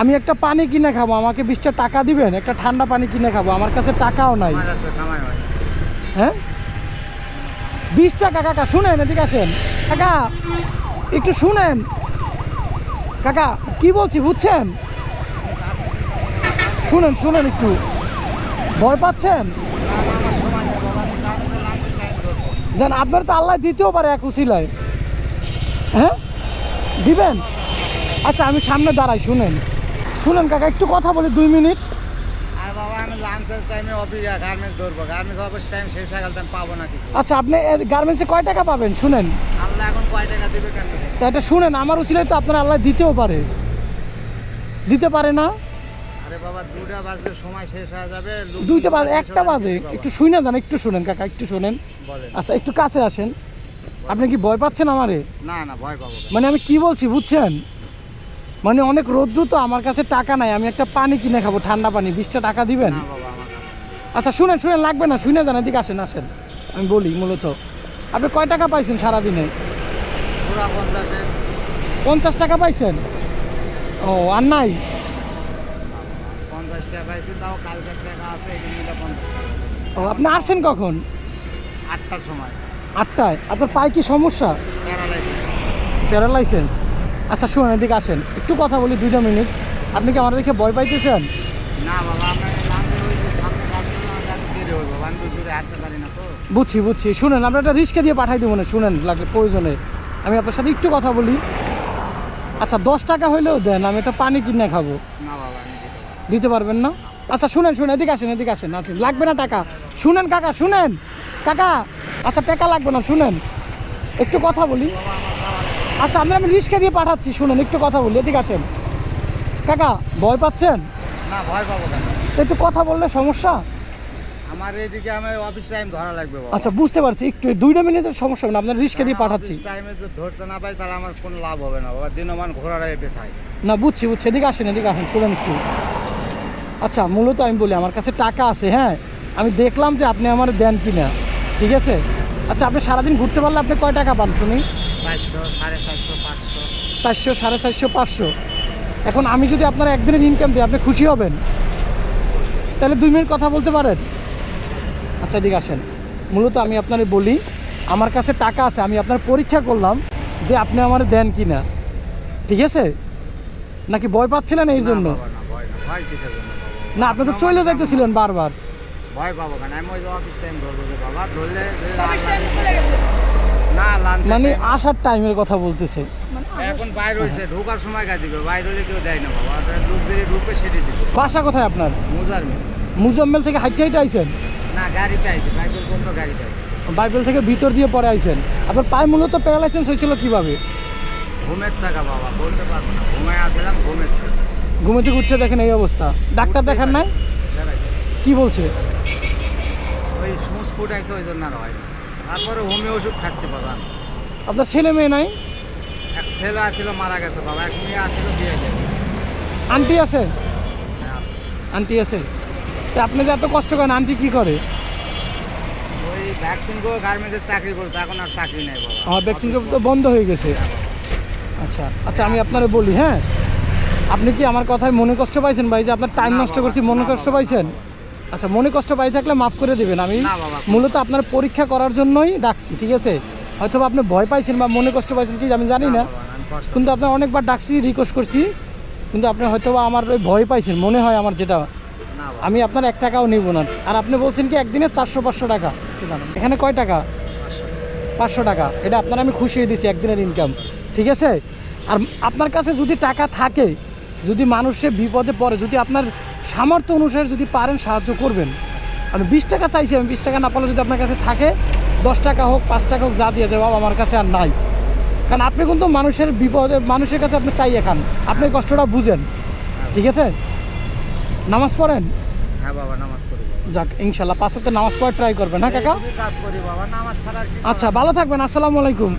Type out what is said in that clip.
আমি একটা পানি কিনে খাবো, আমাকে 20টা টাকা দিবেন? একটা ঠান্ডা পানি কিনে খাবো, আমার কাছে টাকাও নাই। হ্যাঁ 20 টাকা। কাকা শুনেন, এদিকে আসেন। কাকা একটু শুনেন, কাকা কি বলছি বুঝছেন? শুনেন শুনেন একটু, ভয় পাচ্ছেন? জান আপনার তো আল্লাহ দিতেও পারে এক উসিলায়। হ্যাঁ দিবেন? আচ্ছা আমি সামনে দাঁড়াই, শুনেন শুনেন কাকা একটু কথা বলি 2 মিনিট। আর বাবা আমি লাঞ্চের টাইমে অফিসে গার্মেন্টস ধরবো, গার্মেন্টস অফিস টাইম শেষ হয়ে গেল, আমি পাবো না কিছু। আচ্ছা আপনি গার্মেন্টসে কয় টাকা পাবেন শুনেন? আল্লাহ এখন কয় টাকা দিবে কেন? তা এটা শুনেন, আমার উসিলায় তো আপনার আল্লাহ দিতেও পারে, দিতে পারে না? আরে বাবা 2টা বাজলে সময় শেষ হয়ে যাবে। 2টা বাজে, 1টা বাজে, একটু শুনে যান, একটু শুনেন কাকা, একটু শুনেন। বলেন। আচ্ছা একটু কাছে আসেন। আপনি কি ভয় পাচ্ছেন আমারে? না না ভয় পাবো কেন? মানে আমি কি বলছি বুঝছেন? মানে অনেক রৌদ্র তো, আমার কাছে টাকা নাই, আমি একটা পানি কিনে খাবো, ঠান্ডা পানি, 20টা টাকা দিবেন? না বাবা আমার কাছে নেই। আচ্ছা শুনেন শুনেন, লাগবে না, শুনে যান, এদিকে আসেন আসেন। আমি বলি মূলত আপনি কয় টাকা পাইছেন সারাদিনে? পুরা 50-এ। 50 টাকা পাইছেন? ও আর নাই? 50 টাকা পাইছি, তাও কালকের টাকা আছে, এই মিলে 50। ও আপনি আসছেন কখন? 8টার সময়। 8টায়? আপনার পায়ে কি সমস্যা? প্যারালাইসিস। প্যারালাইসেন্স? আচ্ছা শুনেন এদিকে আসেন, একটু কথা বলি 2টা মিনিট। আপনি কি আমার দেখে ভয় পাইতেছেন? না বাবা আপনার লাঞ্চে ওই যে সামনে রাখতে দেরি হইব, আমি তো দূরে হাঁটতে পারি না তো। বুঝছি বুঝছি, শুনেন আমরা একটা রিস্কে দিয়ে পাঠাই দেবো না, শুনেন লাগলে প্রয়োজনে আমি আপনার সাথে একটু কথা বলি। আচ্ছা 10 টাকা হইলেও দেন, আমি একটা পানি কিনে খাবো। না বাবা আমি দিতে পারবো না। দিতে পারবেন না? আচ্ছা শুনেন শুনেন, এদিকে আসেন এদিকে আসেন আসেন, লাগবে না টাকা। শুনেন কাকা শুনেন, কাকা আচ্ছা টাকা লাগবে না, শুনেন একটু কথা বলি। আচ্ছা আমরা আমি রিস্কে দিয়ে পাঠাচ্ছি, শুনেন একটু কথা বলি, এদিকে আসেন। কাকা ভয় পাচ্ছেন? না ভয় পাবো কেন? তো একটু কথা বললে সমস্যা? আমার এইদিকে আমি অফিস টাইম ধরা লাগবে বাবা। আচ্ছা বুঝতে পারছি, একটু 2টা মিনিটের সমস্যা হবে না, আপনার রিস্কে দিয়ে পাঠাচ্ছি। টাইমে তো ধরতে না পাই তাহলে আমার কোনো লাভ হবে না বাবা, দিনমান ঘোরার এপে থাই। না বুঝছি বুঝছি, এদিকে আসেন এদিকে আসেন, শুনেন একটু। আচ্ছা মূলত আমি বলি আমার কাছে টাকা আছে, হ্যাঁ আমি দেখলাম যে আপনি আমার দেন কি না, ঠিক আছে? আচ্ছা আপনি সারাদিন ঘুরতে পারলে আপনি কয় টাকা পান শুনি? 400, 450, 500। 400, 450, 500। এখন আমি যদি আপনার একদিনের ইনকাম দিই, আপনি খুশি হবেন? তাহলে 2 মিনিট কথা বলতে পারেন? আচ্ছা এদিকে আসেন, মূলত আমি আপনার বলি আমার কাছে টাকা আছে, আমি আপনার পরীক্ষা করলাম যে আপনি আমার দেন কি না, ঠিক আছে? নাকি ভয় পাচ্ছিলেন এই জন্য? না বাবা, না ভয় না, ভয় কিসের জন্য বাবা? না আপনি তো চলে যাইতেছিলেন বারবার। ভয় পাবো কেন? আমি ওই যে অফিস টাইম ধরবো যে বাবা, ধরলে যে না লাঞ্চ মানে আসার টাইমের কথা বলতেছে। এখন বাইরে হয়েছে, ঢোকার সময় গায়ে দিবে, বাইরে হলে কেউ দেয় না বাবা, লোক দিয়ে ঢুকবে সেটি দিবে। বাসা কোথায় আপনার? মুজার মিল। মুজাম্মেল থেকে হাইটে হাইটে আইছেন? না গাড়িতে আইছে, বাইকের বন্ধ গাড়িতে আইছে। বাইবেল থেকে ভিতর দিয়ে পরে আইছেন। আপনার পায়ে মূলত প্যারালাইসেন্স হয়েছিল কিভাবে? ঘুমের টাকা বাবা, বলতে পারবো না, ঘুমায় আসলাম ঘুমের টাকা। ঘুমে থেকে উঠতে দেখেন এই অবস্থা, ডাক্তার দেখান নাই? দেখাইছে। কি বলছে? ওই সুচ ফুটাইছে ওই জন্য আর হয় না। তারপরে হোমিও ওষুধ খাচ্ছি বাবা। আপনার ছেলে মেয়ে নাই? এক ছেলে আসছিল মারা গেছে বাবা, এক মেয়ে আসছিল বিয়ে গেছে। আন্টি আছে? হ্যাঁ আছে। আন্টি আছে? তা আপনি যে এত কষ্ট করেন, আন্টি কি করে? ওই ভ্যাকসিন করে গার্মেন্টসের চাকরি করতো, এখন আর চাকরি নেই বাবা। আমার ভ্যাকসিন তো বন্ধ হয়ে গেছে। আচ্ছা আচ্ছা আমি আপনারে বলি, হ্যাঁ আপনি কি আমার কথায় মনে কষ্ট পাইছেন ভাই, যে আপনার টাইম না নষ্ট বাবা, করছি, মনে না কষ্ট বাবা, পাইছেন? না বাবা। আচ্ছা মনে কষ্ট পাই থাকলে মাফ করে দেবেন, আমি না বাবা। মূলত আপনার পরীক্ষা করার জন্যই ডাকছি, ঠিক আছে? হয়তো আপনি ভয় পাইছেন বা মনে কষ্ট পাইছেন কি আমি জানি না, বাবা, আমি কষ্ট কিন্তু আপনার অনেকবার ডাকছি, রিকোয়েস্ট করছি, কিন্তু আপনি হয়তো বা আমার ওই ভয় পাইছেন মনে হয় আমার, যেটা না বাবা। আমি আপনার 1 টাকাও নিব না। আর আপনি বলছেন কি একদিনে 400-500 টাকা, এখানে কয় টাকা? 500 টাকা। এটা আপনার আমি খুশি হয়ে দিছি একদিনের ইনকাম, ঠিক আছে? আর আপনার কাছে যদি টাকা থাকে, যদি মানুষের বিপদে পড়ে, যদি আপনার সামর্থ্য অনুসারে যদি পারেন সাহায্য করবেন। আমি 20 টাকা চাইছি, আমি 20 টাকা না পারলে যদি আপনার কাছে থাকে 10 টাকা হোক 5 টাকা হোক যা দিয়ে দেবো, আমার কাছে আর নাই। কারণ আপনি কিন্তু মানুষের বিপদে মানুষের কাছে আপনি চাইয়ে খান, আপনি কষ্টটা বুঝেন, ঠিক আছে? নামাজ পড়েন? হ্যাঁ বাবা নামাজ পড়ি বাবা। যাক ইনশাল্লাহ 5 ওয়াক্ত নামাজ পড়ে ট্রাই করবেন, হ্যাঁ কাকা? এই কাজ করি বাবা, নামাজ ছাড়া আর কি। আচ্ছা ভালো থাকবেন, আসসালামু আলাইকুম।